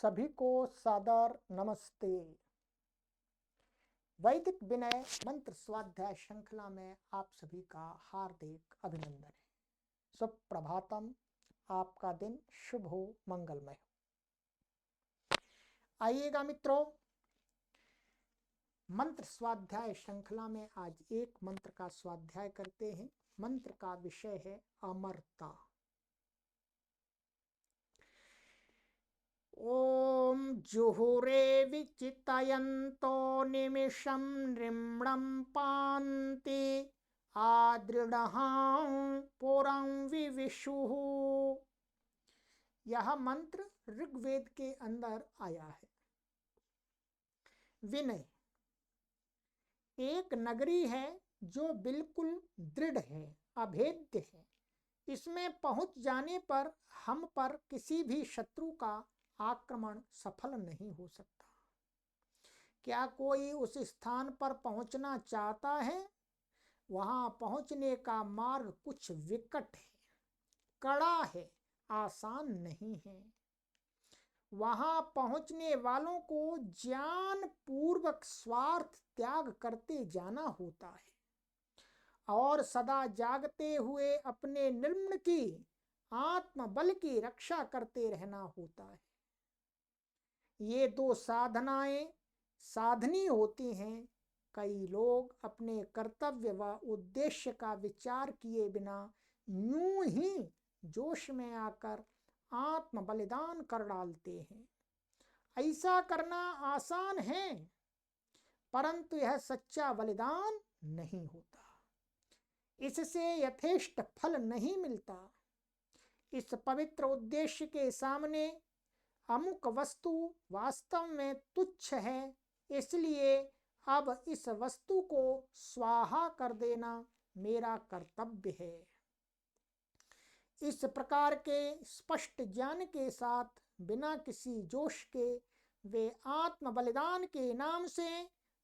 सभी को सादर नमस्ते। वैदिक विनय मंत्र स्वाध्याय श्रृंखला में आप सभी का हार्दिक अभिनंदन है। सुप्रभातम, आपका दिन शुभ हो, मंगलमय हो। आइएगा मित्रों, मंत्र स्वाध्याय श्रृंखला में आज एक मंत्र का स्वाध्याय करते हैं। मंत्र का विषय है अमरता। ओम जुहुरे विचितयन्तो निमिषं नृम्णं पान्ति आदृढ़हां पुरं विविशुः। यह मंत्र ऋग्वेद के अंदर आया है। विनय एक नगरी है जो बिल्कुल दृढ़ है, अभेद्य है। इसमें पहुंच जाने पर हम पर किसी भी शत्रु का आक्रमण सफल नहीं हो सकता। क्या कोई उस स्थान पर पहुंचना चाहता है? वहां पहुंचने का मार्ग कुछ विकट है, कड़ा है, आसान नहीं है। वहां पहुंचने वालों को ज्ञान पूर्वक स्वार्थ त्याग करते जाना होता है और सदा जागते हुए अपने निर्मण की आत्मबल की रक्षा करते रहना होता है। ये दो साधनाएं साधनी होती हैं। कई लोग अपने कर्तव्य व उद्देश्य का विचार किए बिना यूं ही जोश में आकर आत्म बलिदान कर डालते हैं। ऐसा करना आसान है, परंतु यह सच्चा बलिदान नहीं होता। इससे यथेष्ट फल नहीं मिलता। इस पवित्र उद्देश्य के सामने अमुक वस्तु वास्तव में तुच्छ है, इसलिए अब इस वस्तु को स्वाहा कर देना मेरा कर्तव्य है। इस प्रकार के स्पष्ट ज्ञान के साथ बिना किसी जोश के वे आत्म बलिदान के नाम से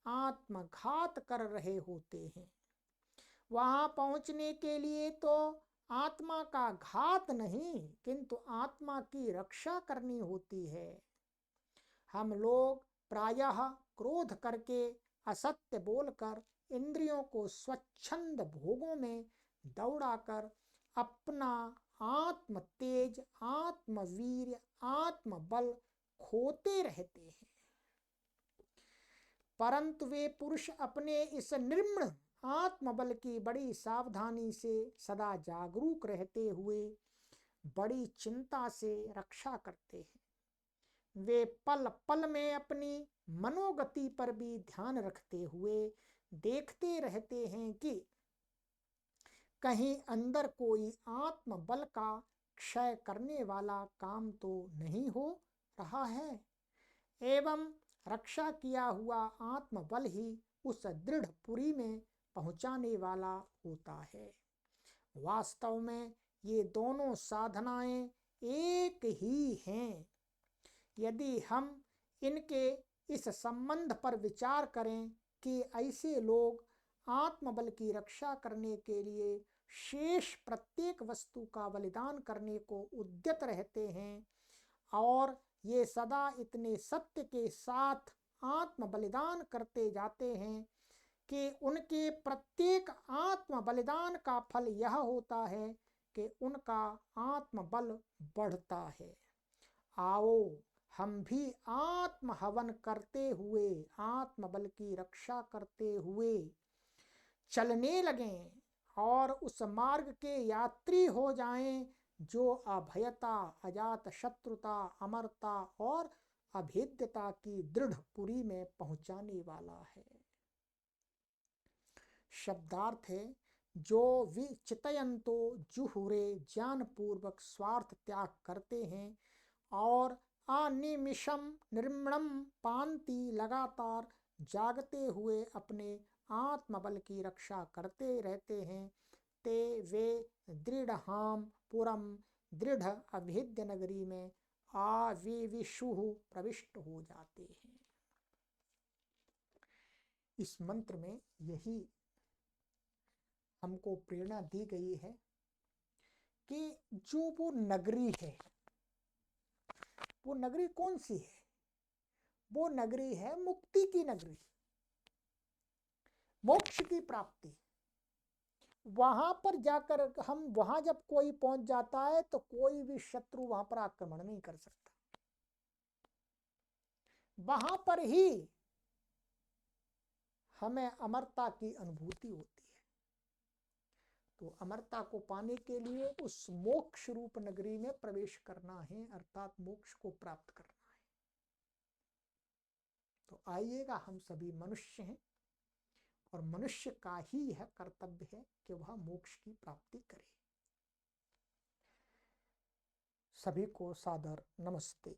आत्मघात कर रहे होते हैं। वहां पहुंचने के लिए तो आत्मा का घात नहीं, किंतु आत्मा की रक्षा करनी होती है। हम लोग प्रायः क्रोध करके, असत्य बोलकर, इंद्रियों को स्वच्छंद भोगों में दौड़ाकर अपना आत्म तेज, आत्मवीर्य, आत्मबल खोते रहते हैं। परंतु वे पुरुष अपने इस निर्मण आत्मबल की बड़ी सावधानी से सदा जागरूक रहते हुए बड़ी चिंता से रक्षा करते हैं। वे पल पल में अपनी मनोगति पर भी ध्यान रखते हुए देखते रहते हैं कि कहीं अंदर कोई आत्मबल का क्षय करने वाला काम तो नहीं हो रहा है। एवं रक्षा किया हुआ आत्मबल ही उस दृढ़ पुरी में पहुंचाने वाला होता है। वास्तव में ये दोनों साधनाएं एक ही हैं। यदि हम इनके इस संबंध पर विचार करें कि ऐसे लोग आत्मबल की रक्षा करने के लिए शेष प्रत्येक वस्तु का बलिदान करने को उद्यत रहते हैं और ये सदा इतने सत्य के साथ आत्म बलिदान करते जाते हैं कि उनके प्रत्येक आत्म बलिदान का फल यह होता है कि उनका आत्मबल बढ़ता है। आओ हम भी आत्म हवन करते हुए, आत्मबल की रक्षा करते हुए चलने लगें और उस मार्ग के यात्री हो जाएं जो अभयता, अजात शत्रुता, अमरता और अभेद्यता की दृढ़ पुरी में पहुंचाने वाला है। शब्दार्थ है जो विचितयन्तो जुहुरे, ज्ञान पूर्वक स्वार्थ त्याग करते हैं और अनिमिषम निर्मणम पांति, लगातार जागते हुए अपने आत्मबल की रक्षा करते रहते हैं। ते वे दृढ़हाम पुरम, दृढ़ अभेद्य नगरी में आविविशुः, प्रविष्ट हो जाते हैं। इस मंत्र में यही हमको प्रेरणा दी गई है कि जो वो नगरी है, वो नगरी कौन सी है? वो नगरी है मुक्ति की नगरी, मोक्ष की प्राप्ति। वहां पर जाकर हम, वहां जब कोई पहुंच जाता है तो कोई भी शत्रु वहां पर आक्रमण नहीं कर सकता। वहां पर ही हमें अमरता की अनुभूति होती है। तो अमरता को पाने के लिए उस मोक्ष रूप नगरी में प्रवेश करना है, अर्थात मोक्ष को प्राप्त करना है। तो आइएगा, हम सभी मनुष्य हैं और मनुष्य का ही यह कर्तव्य है कि वह मोक्ष की प्राप्ति करे। सभी को सादर नमस्ते।